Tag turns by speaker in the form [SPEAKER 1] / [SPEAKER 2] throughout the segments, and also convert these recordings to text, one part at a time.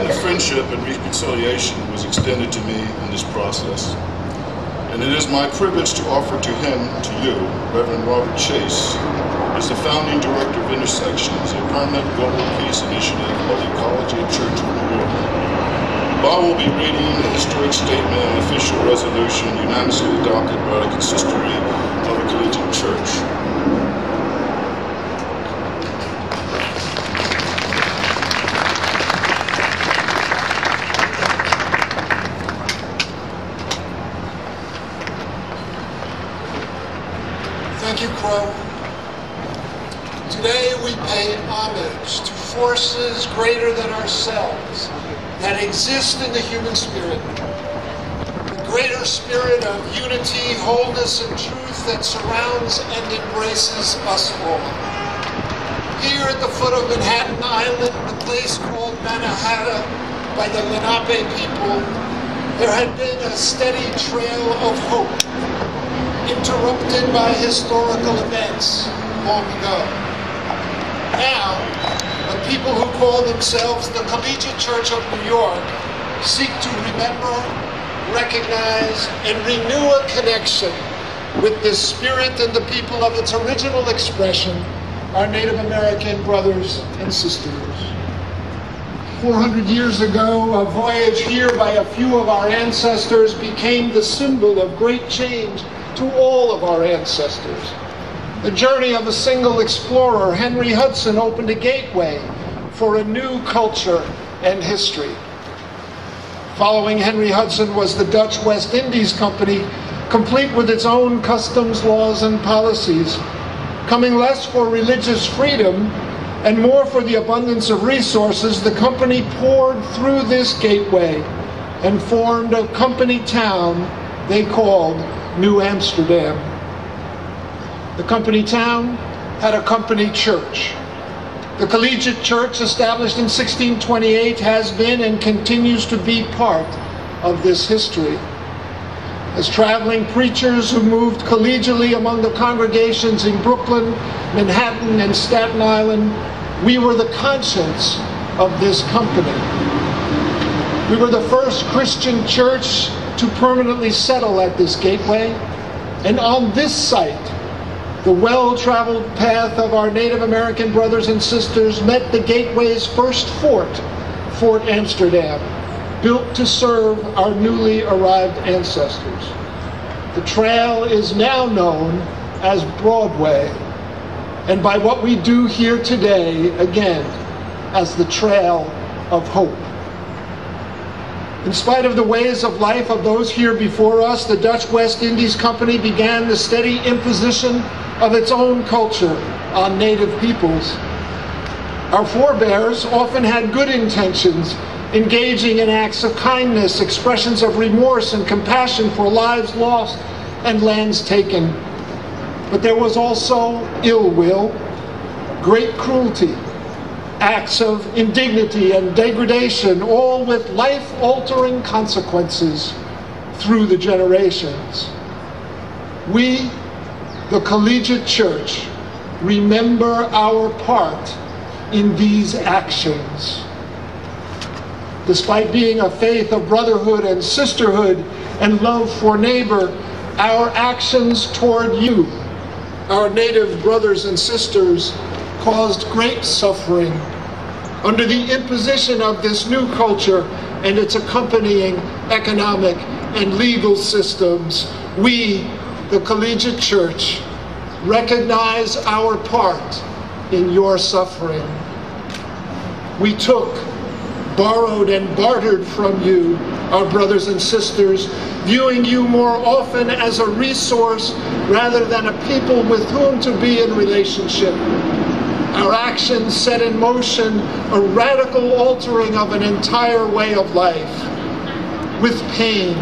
[SPEAKER 1] hand of friendship and reconciliation was extended to me in this process. And it is my privilege to offer to him, to you, Reverend Robert Chase, as the founding director of Intersections, a permanent global peace initiative of the Collegiate Church of New York. Bob will be reading a historic statement and official resolution unanimously adopted by the consistory of the Collegiate Church.
[SPEAKER 2] Thank you, Crow. Today we pay homage to forces greater than ourselves that exist in the human spirit. The greater spirit of unity, wholeness, and truth that surrounds and embraces us all. Here at the foot of Manhattan Island, the place called Mannahatta by the Lenape people, there had been a steady trail of hope, interrupted by historical events long ago. Now, the people who call themselves the Collegiate Church of New York seek to remember, recognize, and renew a connection with the spirit and the people of its original expression, our Native American brothers and sisters. 400 years ago, a voyage here by a few of our ancestors became the symbol of great change to all of our ancestors. The journey of a single explorer, Henry Hudson, opened a gateway for a new culture and history. Following Henry Hudson was the Dutch West Indies Company, complete with its own customs, laws, and policies, coming less for religious freedom and more for the abundance of resources. The company poured through this gateway and formed a company town they called New Amsterdam. The company town had a company church. The Collegiate Church, established in 1628, has been and continues to be part of this history. As traveling preachers who moved collegially among the congregations in Brooklyn, Manhattan, and Staten Island, we were the conscience of this company. We were the first Christian church to permanently settle at this gateway, and on this site, the well-traveled path of our Native American brothers and sisters met the gateway's first fort, Fort Amsterdam, built to serve our newly arrived ancestors. The trail is now known as Broadway, and by what we do here today, again, as the Trail of Hope. In spite of the ways of life of those here before us, the Dutch West Indies Company began the steady imposition of its own culture on native peoples. Our forebears often had good intentions, engaging in acts of kindness, expressions of remorse and compassion for lives lost and lands taken. But there was also ill will, great cruelty, acts of indignity and degradation, all with life-altering consequences through the generations. We, the Collegiate Church, remember our part in these actions. Despite being a faith of brotherhood and sisterhood and love for neighbor, our actions toward you, our Native brothers and sisters, caused great suffering. Under the imposition of this new culture and its accompanying economic and legal systems, we, the Collegiate Church, recognize our part in your suffering. We took, borrowed, and bartered from you, our brothers and sisters, viewing you more often as a resource rather than a people with whom to be in relationship. Our actions set in motion a radical altering of an entire way of life. With pain,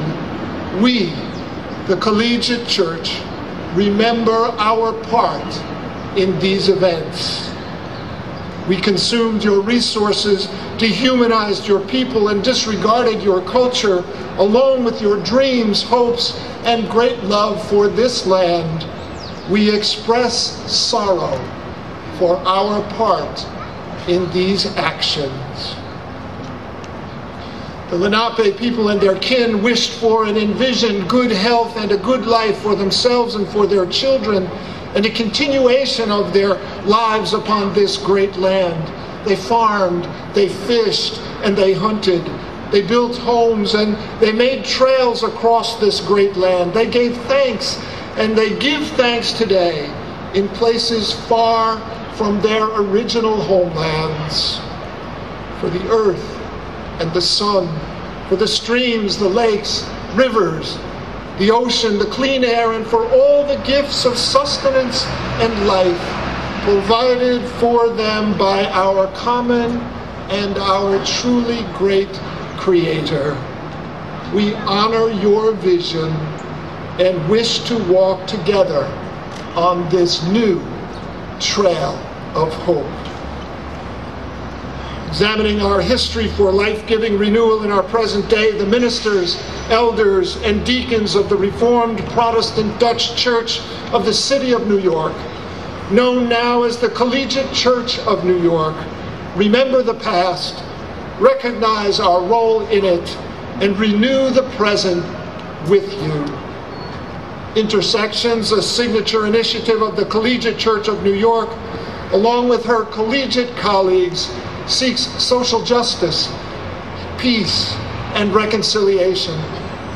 [SPEAKER 2] we, the Collegiate Church, remember our part in these events. We consumed your resources, dehumanized your people, and disregarded your culture, along with your dreams, hopes, and great love for this land. We express sorrow for our part in these actions. The Lenape people and their kin wished for and envisioned good health and a good life for themselves and for their children, and a continuation of their lives upon this great land. They farmed, they fished, and they hunted. They built homes and they made trails across this great land. They gave thanks, and they give thanks today in places far from their original homelands. For the earth and the sun, for the streams, the lakes, rivers, the ocean, the clean air, and for all the gifts of sustenance and life provided for them by our common and our truly great Creator. We honor your vision and wish to walk together on this new trail of hope. Examining our history for life-giving renewal in our present day, the ministers, elders, and deacons of the Reformed Protestant Dutch Church of the City of New York, known now as the Collegiate Church of New York, remember the past, recognize our role in it, and renew the present with you. Intersections, a signature initiative of the Collegiate Church of New York, along with her collegiate colleagues, seeks social justice, peace, and reconciliation,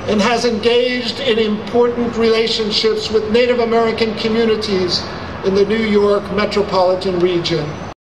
[SPEAKER 2] and has engaged in important relationships with Native American communities in the New York metropolitan region.